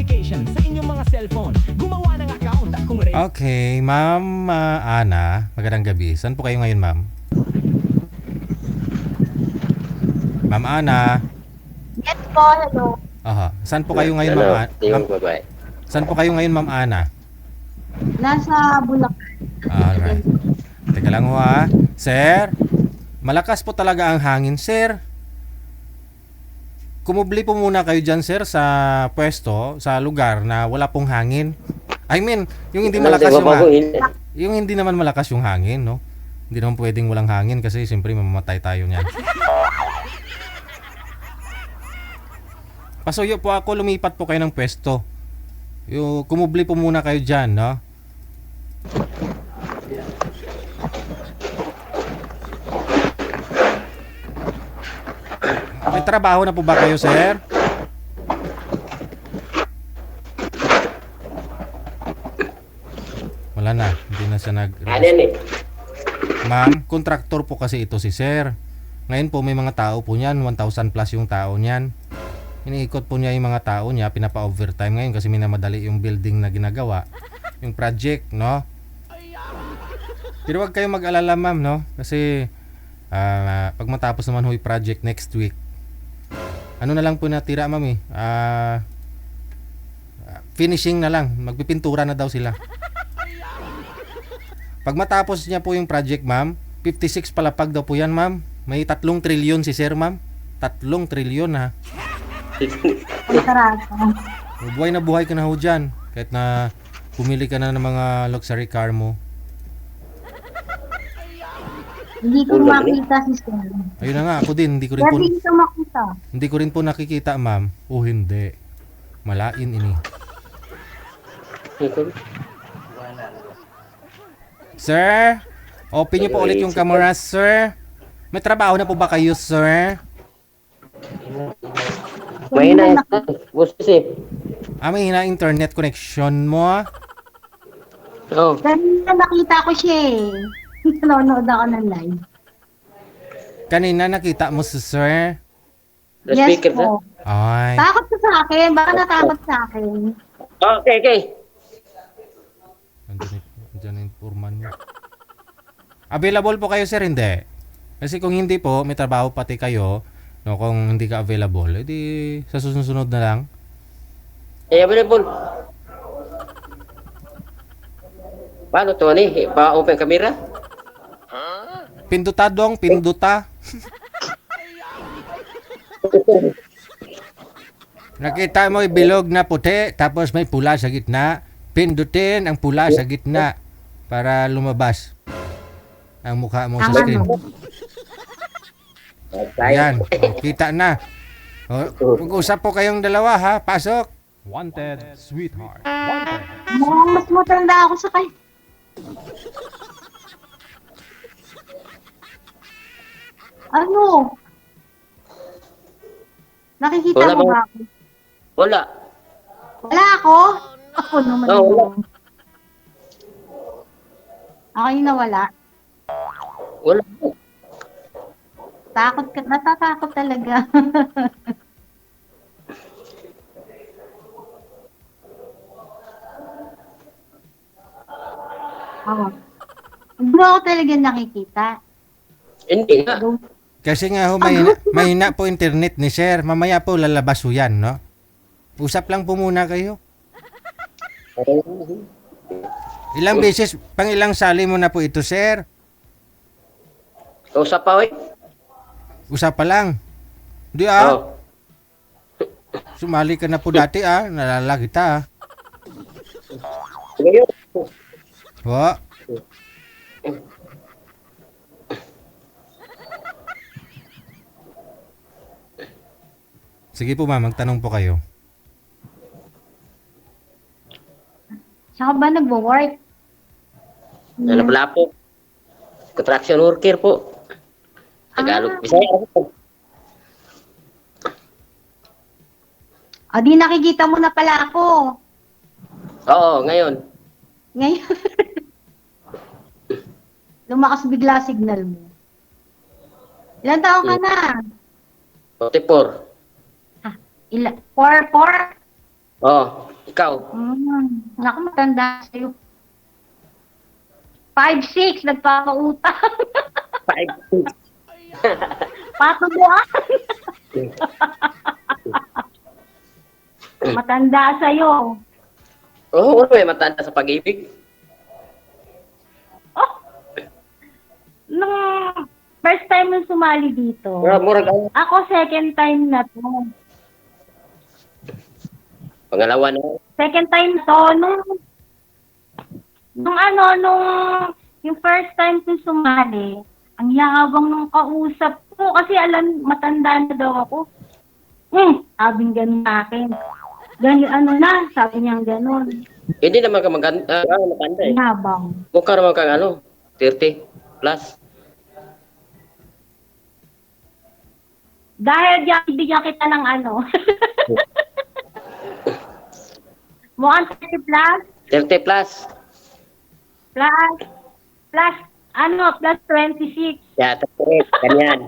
application sa inyong mga cellphone. Gumawa ng account at kung ready. Okay, Ma'am Ana, magandang gabi. Saan po kayo ngayon, Ma'am? Ma'am Ana. Yes po, hello. Aha. Saan po kayo ngayon, Ma'am Ana? Saan po kayo ngayon, Ma'am Ana? Nasa Bulacan. Alright. Teka lang ho ha. Sir, malakas po talaga ang hangin, sir. Kumubli po muna kayo dyan, sir, sa pwesto, sa lugar na wala pong hangin. I mean, yung hindi malakas yung hangin. Yung hindi naman malakas yung hangin, no? Hindi naman pwedeng walang hangin kasi siyempre mamamatay tayo niyan. Pasuyo po ako, lumipat po kayo ng pwesto. Yung kumubli po muna kayo dyan, no? May trabaho na po ba kayo, sir? Wala na, hindi na siya Ma'am, kontraktor po kasi ito si sir. Ngayon po may mga tao po niyan, 1,000 plus yung tao niyan. Iniikot po niya yung mga tao niya, pinapa-overtime ngayon kasi minamadali yung building na ginagawa. Yung project, no? Pero wag kayong mag-alala, ma'am, no? Kasi pag matapos naman ho yung project next week, ano na lang po natira, ma'am eh. Finishing na lang. Magpipintura na daw sila. Pag matapos niya po yung project, ma'am, 56 palapag daw po yan, ma'am. May 3 trilyon si sir, ma'am. 3 trilyon, ha. Buhay na buhay ka na ho dyan. Kahit na pumili ka na ng mga luxury car mo. Hindi ko makita si Sir. Ayun na nga, ako din. Hindi ko rin po, Hindi ko makita. hindi ko rin po nakikita, ma'am. O hindi. Malain ini. Sir, open niyo po ulit yung camera, sir. May trabaho na po ba kayo, sir? May na May hina internet connection mo. Oh. Kanina nakita ko siya eh. Nanonood ako ng live. Kanina nakita mo si sir. The Yes speaker na. po. Ay. Takot ka sa akin. Baka natakot sa akin. Okay. Andiyan yung foreman mo. Available po kayo, sir, hindi? Kasi kung hindi po, may trabaho pati kayo. No, kung hindi ka available, edi sa susunod na lang. Available. Paano to ni? Pa-open camera? Pinduta dong, pinduta. Nakita mo yung bilog na puti, tapos may pula sa gitna. Pindutin ang pula sa gitna para lumabas ang mukha mo sa screen. Ayan, kita na. Mag-usap po kayong dalawa, ha? Pasok. Wanted, sweetheart. Wanted. Mukhang mas matanda ako sa kay. Ano? Nakikita Wala mo bang- ba ako? Wala. Wala ako? Ako naman. Oo, wala. Ako yung nawala. Wala. Takot ka. Natatakot talaga. Ako. Hindi mo ako talaga nakikita. Hindi nga. Kasi nga ho, mahina po internet ni sir. Mamaya po lalabas ho yan, no? Usap lang po muna kayo. Ilang beses, pang ilang sali mo na po ito, sir? Usap pa, oy. Usap pa lang. Di ah. Oh. Sumali ka na po dati ah. Nalala kita ah. Ngayon. Ho. Sige po ma'am, magtanong po kayo. Saan ka ba nagwo-work? Nalaplapo. Construction worker po. Tagalog. Bisaya po. Di nakikita mo na pala ako. Oo, ngayon. Ngayon. Lumakas bigla signal mo. Ilan taon ka na? 44. Four? Oo. Ikaw? Naku, matanda sa'yo. 5'6", nagpapautang. 5'6". Patubuan. Matanda sa'yo. Oo, may matanda sa pag-ibig. Oh, nung first time mo sumali dito, Murag ako. ako second time na to. Pangalawa na. Second time to, nung yung first time ko sumali, ang yabang nung kausap ko kasi alam, matanda na daw ako. Sabing ganun sa akin. Ganyan, sabi niya ganun. Hindi naman ka maganda eh. Yabang. Mukha naman kang 30 plus. Dahil diyan, ibigyan kita ng mukhang 30 plus, 30 plus. plus 26. Yeah, 38. Ganyan.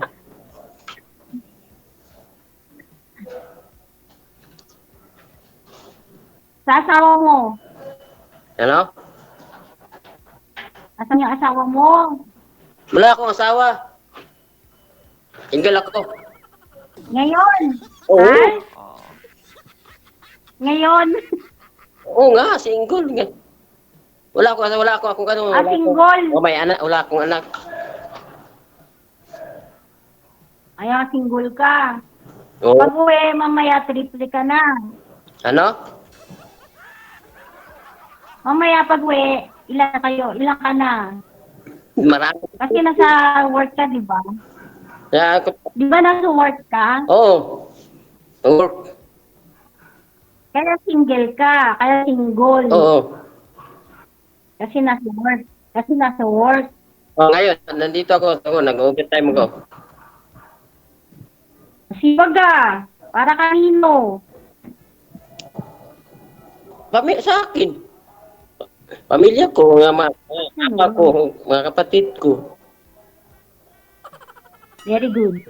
Sa asawa mo. Ano? Asan yung asawa mo? Wala akong asawa. Single ako. Ngayon. Oo. Ha? Ngayon. Oo nga, single nga. Wala akong ano. Single. May anak, wala akong anak. Ayan, single ka. Oo. Pag uwi, mamaya triple ka na. Ano? Mamaya pag uwi, ilan kayo? Ilan ka na? Marami. Kasi nasa work ka, di ba? Yeah, Di ba nasa work ka? oo. Work. Kaya single ka. Kaya single. Oo. Kasi nasa work. Kasi nasa work. Oh, ngayon, nandito ako. Nag-overtime ako. Sipag ka. Para kanino? Sa akin. Pamilya ko, mga ko, mga kapatid ko. Very good.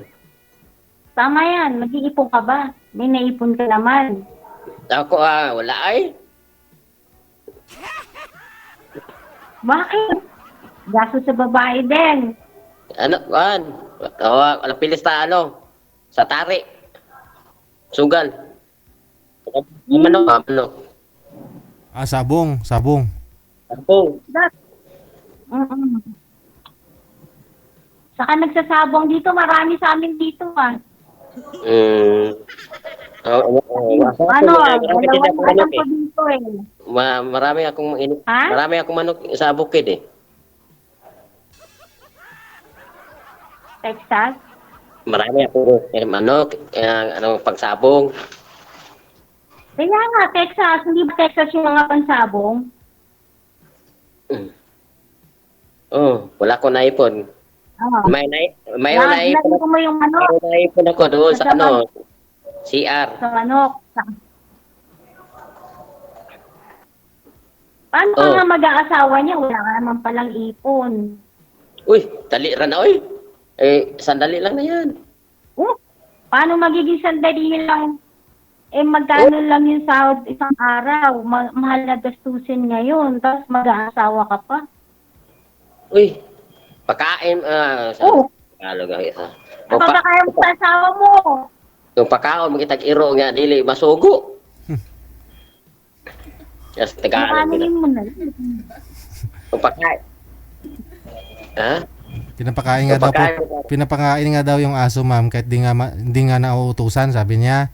Tama yan. Mag-iipon ka ba? May naipon ka naman. Ako, wala ay. Bakit? Gaso sa babae din. Ano, wala pilis na sa tari. Sugal. Ano? Sabong. Ako. Mm-mm. Saka nagsasabong dito. Marami sa amin dito Dalawang alam ko dito Marami akong manok sa bukid eh. Texas? Marami akong manok, pagsabong. Kaya nga, Texas. Hindi ba Texas yung mga pansabong? Wala ko naipon. May naipon Lagyan mo yung manok May naipon ako doon sa CR. sa manok. Paano ka nga mag-aasawa niya? Wala ka naman palang ipon. Uy, dali ra na oy. Sandali lang na yan. Paano magiging sandali lang? Magkano lang yung sahod isang araw? Mahal na gastusin ngayon. Tapos mag-aasawa ka pa. Uy, pagkain, Tagalog ang isa. Kapag kaya mo sa asawa mo. Yung pagkaon, magitag-iro nga, dili, masugo. Yes, Tagalog. Makanin mo na. Yung pagkain. Ha? Pinapakain nga daw yung aso, ma'am, kahit hindi nga nauutusan, sabi niya.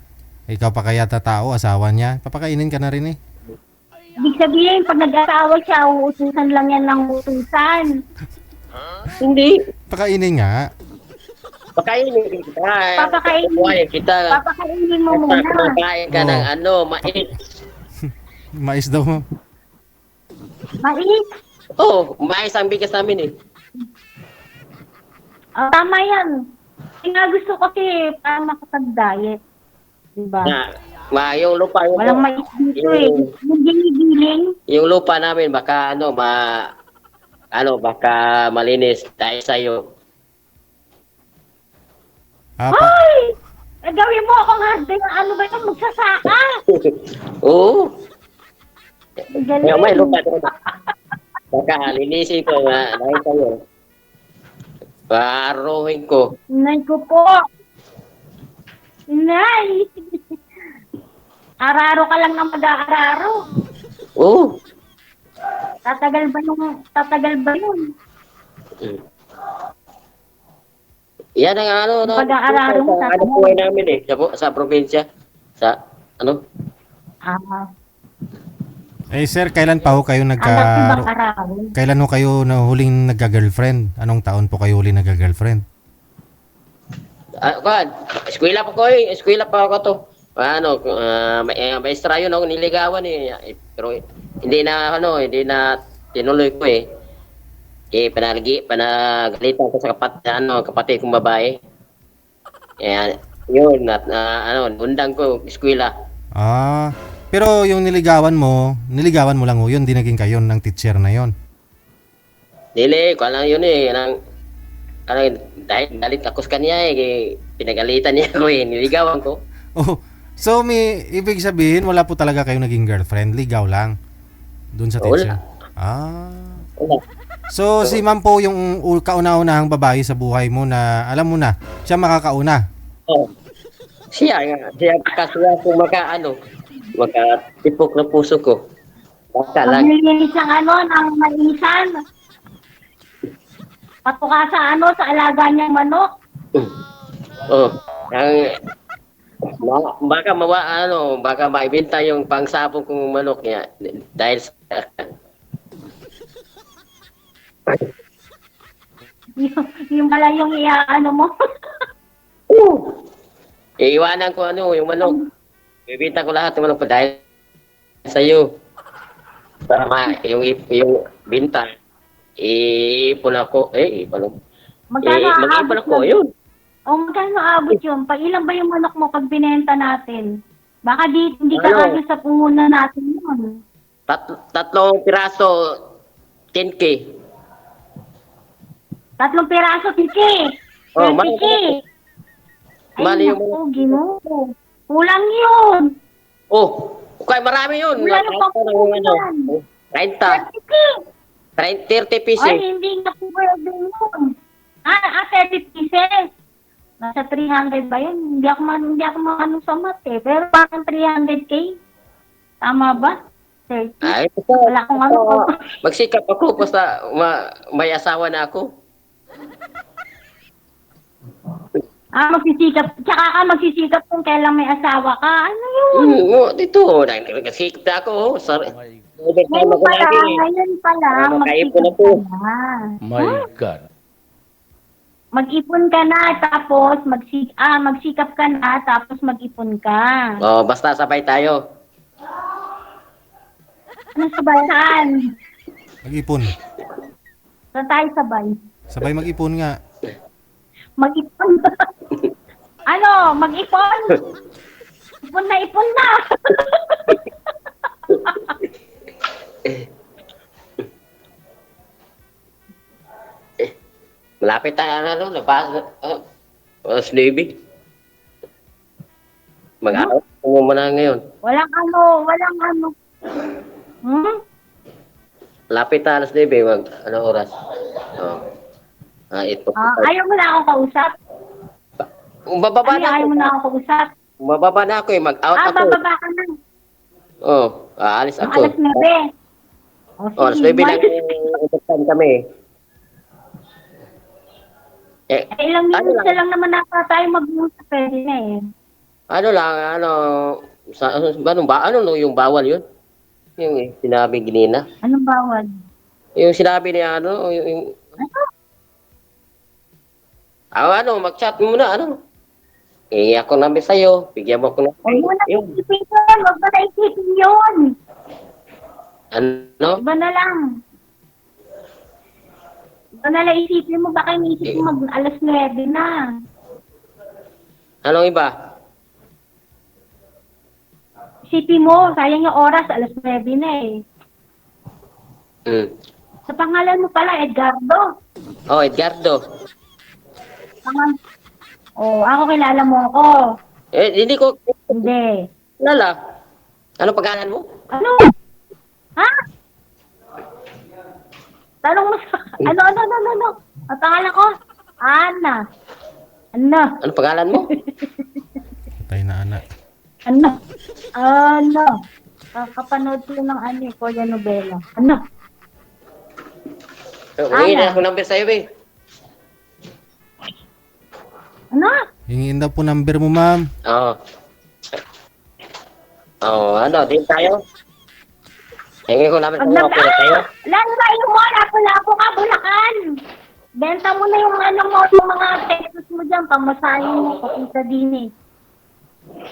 Ikaw pa kaya tao, asawa niya. Papakainin ka na rin eh. Ibig sabihin, pag nag-asawa siya, uutusan lang yan ng utusan. Hindi. Pakainin nga. Pakainin kita. Papakainin. Kita. Papakainin mo muna. Pakain ka ng mais. Mais daw, ma'am. Mais? Mais ang bigas namin eh. Tama yan. Gusto ko kasi para makapag-diet. Diba? Yung lupa. Walang mais dito Yung ginigiling. Yung lupa namin baka baka malinis dahil sa'yo. Ay! Gawin mo akong husband. Ano ba ito? Magsasaka. Oo. May Galing. lupa doon. Baka linisin ko nga dahil kayo. Paruhin ko. Nay ko po. Nay. Araro ka lang na mag-aararo. Oo. Tatagal ba yun? Yan ang ano, Pag-aararo mo, sa ano po namin eh, sa probinsya. Sa, ano? Ah, Eh sir, kailan pa ho kayo anak ko bang araro? Kailan ho kayo na huling nagka-girlfriend? Anong taon po kayo huling nagka-girlfriend? Kuan, eskwela pa ko eh, eskwela pa ako to. Ano, maestra yun ako niligawan eh. Pero hindi na tinuloy ko eh. Panagalitan ko sa kapatid kong babae. Kaya, yun, undang ko, eskwela. Ah, pero yung niligawan mo lang ho, yun, di naging kayo ng teacher na yon. Dili, ko lang yun eh. Dahil galit ako sa kanya eh. Pinagalitan niya ako eh, niligawan ko. Oh, so may ibig sabihin wala po talaga kayo naging girlfriend, ligaw lang doon sa teacher. Ah. Wala. So si ma'am po yung kauna-unahang babae sa buhay mo na alam mo na, siya makakauna. Oh. Siya kasuya kung makatipok ng puso ko. Baka Ang lang. nilinis ng maisan. Patuka sa sa alaga niyang manok. Oh, baka maibenta yung pangsapong kong manok niya dahil sa yung pala yung mo. iiwanan ko yung manok. Bibenta ko lahat ng manok pa dahil sa iyo. Para yung binta, iipon ako. Magkano Mag-iipon aabot ako, yun? yun. O magkano aabot yun? Pag ilan ba yung manok mo pag binenta natin? Baka hindi ka Ano? kasi sa puhunan natin yun. Tatlong piraso, 10K. 3 piraso, tiki. Oh, 30K. mali Ay, yung naku, Ginoo. Kulang yun. Oh, okay, marami yun. Wala na pang puhunan. 30. 30K. 30 pieces. Ay, hindi na po pwede yun. 30 pieces. Nasa 300 ba yun? Hindi ako sa mat eh. Pero parang 300K. Tama ba? 30. Ay, Wala akong magsikap ako basta may asawa na ako. Magsisikap. Tsaka ka magsisikap kung kailan may asawa ka. Ano yun? Dito, nagsikap na ako. Sorry. Ngayon pala, Makaipon na magsikap po. ka na. My God. Mag-ipon ka na, tapos magsikap ka na, tapos mag-ipon ka. Oh, basta sabay tayo. Ano sabay? Saan? Mag-ipon. Saan tayo sabay? Sabay mag-ipon nga. Mag-ipon. Ano? Mag-ipon? Ipon na, ipon na. Malapit tayo labas Navy. Mag-aaw mo na ngayon. Walang ano. Malapit tayo alas 9, oras? Oh. Ito. Ayaw mo na akong kausap? Bababa na Ayaw ako. mo na akong kausap? Bababa na ako eh. Mag-out ako. Bababa ka na. Oh, aalis Ang ako. alas 9. Alas 9 lang yung kami. Ilang minutos na lang naman nasa tayo mag-uusap na eh. Yung bawal yun? Yung sinabi ginina. Anong bawal? Yung sinabi niya, mag-chat mo muna, ako namin sa'yo, bigyan mo ako ng... Huwag mo na isipin yun. Huwag mo na isipin yun. Ano? Iba na lang. Iba na lang isipin mo. Baka iniisip mo alas 9 na. Anong iba? Isipin mo, sayang yung oras, alas 9 na eh. Sa pangalan mo pala, Edgardo. Oh, Edgardo. Ako kilala mo ako. Hindi ko... Hindi. Lala. Ano pangalan mo? Ano? Tanong mo sa... Ano? Ang pangalan ko? Ana. Ano? Ano pangalan mo? Patay na anak. Ano? Kakapanood ko ng Korean novela. Ano? Humingi na ako number sa'yo, eh. Ano? Hingin daw po number mo, ma'am. Oo. Ano, din tayo? Hingi ko number Pag sa'yo, okay na tayo? Lalo mo, lapo-lapo ka, Bulacan. Benta mo na yung yung mga textos mo dyan, pamasahin mo, papunta din eh.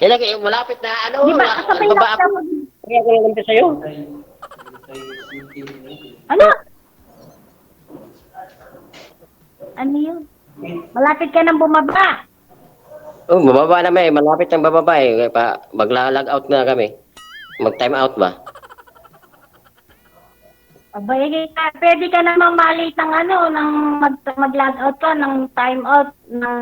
Yan malapit na, ano, Di ba, kasabay baba lang ako. mo. Hingi ko ng number sa'yo. Ano? Ano yun? Malapit ka nang bumaba. Oh, bababa naman eh. Malapit ang bababa eh. Magla-log out na kami. Mag-time out ba? Abay, pwede ka namang malate ng mag-log out ka, ng time out, ng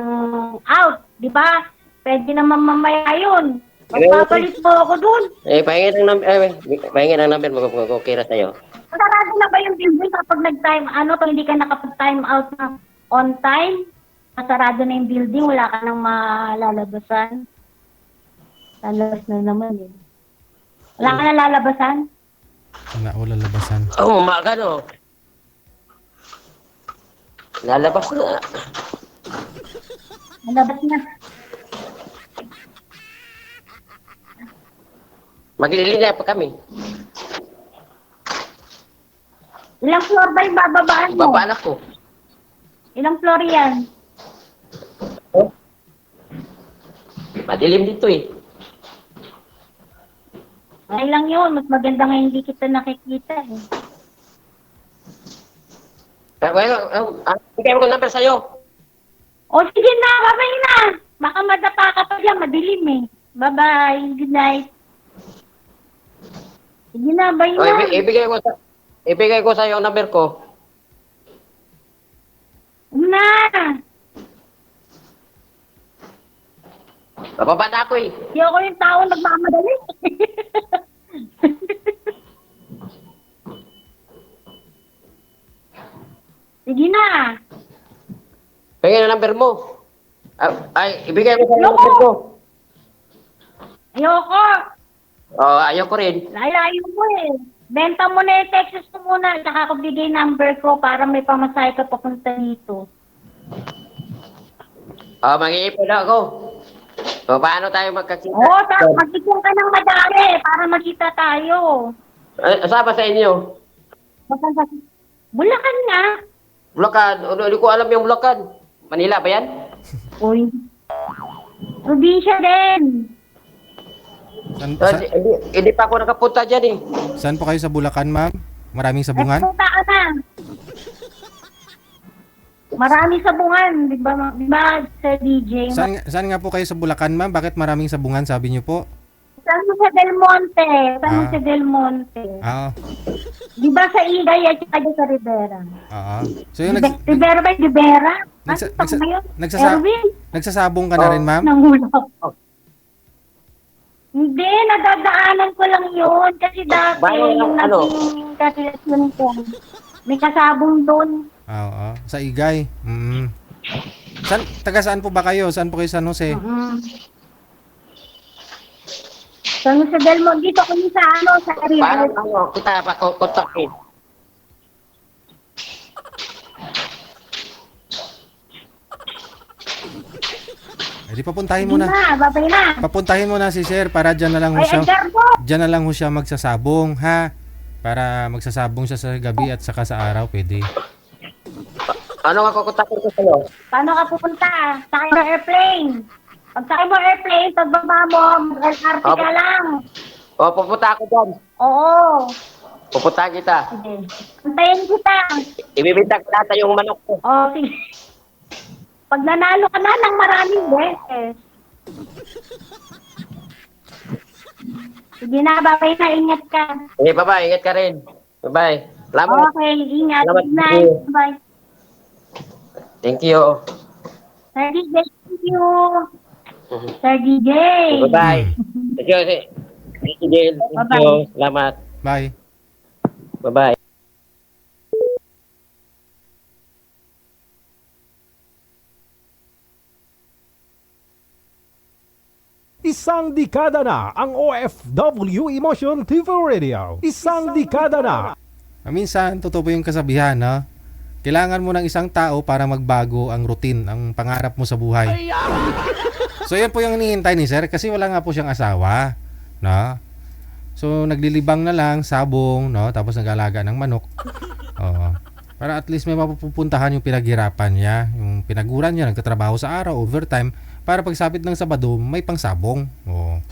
out, di ba? Pwede naman mamaya yun. Magpapalit mo ako dun. Pahingin ng number mo kung okay na sa'yo. Sarado na ba yung building kapag nag-time, kung hindi ka nakapag-time out na on time? Sarado na yung building, wala ka nang malalabasan. Lalabas na naman eh. Wala ka nang lalabasan? Wala labasan. Oh, umaga no. Lalabas na. Lalabas na. Maglilinya pa kami. Ilang floor ba yung bababaan mo? Baba anak ko. Ilang floor yan? Madilim dito eh. Ay lang yun, mas maganda nga hindi kita nakikita eh. Bigay mo ko number sa'yo. O sige na, bye-bye na. Baka madapa ka pa dyan, madilim eh. Bye-bye, good night. Sige na, bye Oh, na. ibigay ko sa'yo ang number ko. Na. Bababa na ako eh. Hindi ako yung tao nagmamadali. Sige na. Bigay na number mo. Ibigay mo sa'yo ang number ko. Ayoko. Oh, ayaw ko rin. Layo mo eh. Benta mo na yung Texas ko muna. Tsaka ako bigay number ko para may pamasahe ka papunta dito. Mag-iipon na ako. So, paano tayo magkakita? Oo, tapos magkikita ka ng madami para magkita tayo. Saan ba sa inyo? Bulacan nga. Bulacan. Hindi ko alam yung Bulacan. Manila ba yan? Uy. Probinsya din. Hindi pa ako nakapunta dyan eh. Saan po kayo sa Bulacan, ma'am? Maraming sabungan? Punta ka na. Marami sabungan, di ba, Sir DJ? Saan nga po kayo sa Bulacan, ma'am? Bakit maraming sabungan, sabi niyo po? San Jose del Monte. San Jose del Monte. Di ba sa Igay at saka sa Rivera? Oo. So yung Rivera ba? Rivera? nagsasabong ka na rin, ma'am? Nangulap. Hindi, nadadaanan ko lang yun. Kasi dati, yung naging kasilasyon ko, may kasabong doon. Oo. Sa Igay. Taga saan po ba kayo? Saan po kayo San Jose? San Jose del Monte. Dito kami sa sa Rivera. Paano kita pa kontakin? Di papuntahin mo na. Babay na. Papuntahin mo na si Sir para diyan na lang ho siya. Diyan na lang ho siya magsasabong, ha? Para magsasabong siya sa gabi at saka sa araw, pwede. Ano nga kukontakin ko sa'yo? Paano ka pupunta? Sakay mo airplane. Pag sakay mo airplane, pagbaba mo, mag-LRT ka lang. Pupunta ako dyan. Oo. Pupunta kita. Sige. Puntayin kita. Ibibintang ko lahat yung manok ko. Sige. Pag nanalo ka na ng maraming beses. Sige na, babay na, ingat ka. Bye-bye, ingat ka rin. Bye-bye. Salamat. Okay, ingat. Salamat. Good night. Bye. Thank you. Sir DJ, thank you. Sir DJ. Bye-bye. Thank you. Thank you, Jill. Thank Bye-bye. you. Salamat. Bye. Bye-bye. Isang dekada na ang OFW Emotion TV Radio. Isang dekada na. Minsan, totoo po yung kasabihan, no? Kailangan mo ng isang tao para magbago ang routine, ang pangarap mo sa buhay. So, yan po yung hinihintay ni Sir kasi wala nga po siyang asawa, no? So, naglilibang na lang, sabong, no? Tapos nag-alaga ng manok. Oo. Para at least may mapupuntahan yung pinaghirapan niya, yung pinaguran niya, nagtatrabaho sa araw, overtime, para pagsapit ng Sabado, may pangsabong. Oo.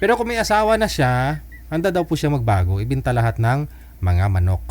Pero kung may asawa na siya, handa daw po siya magbago, ibinta lahat ng mga manok.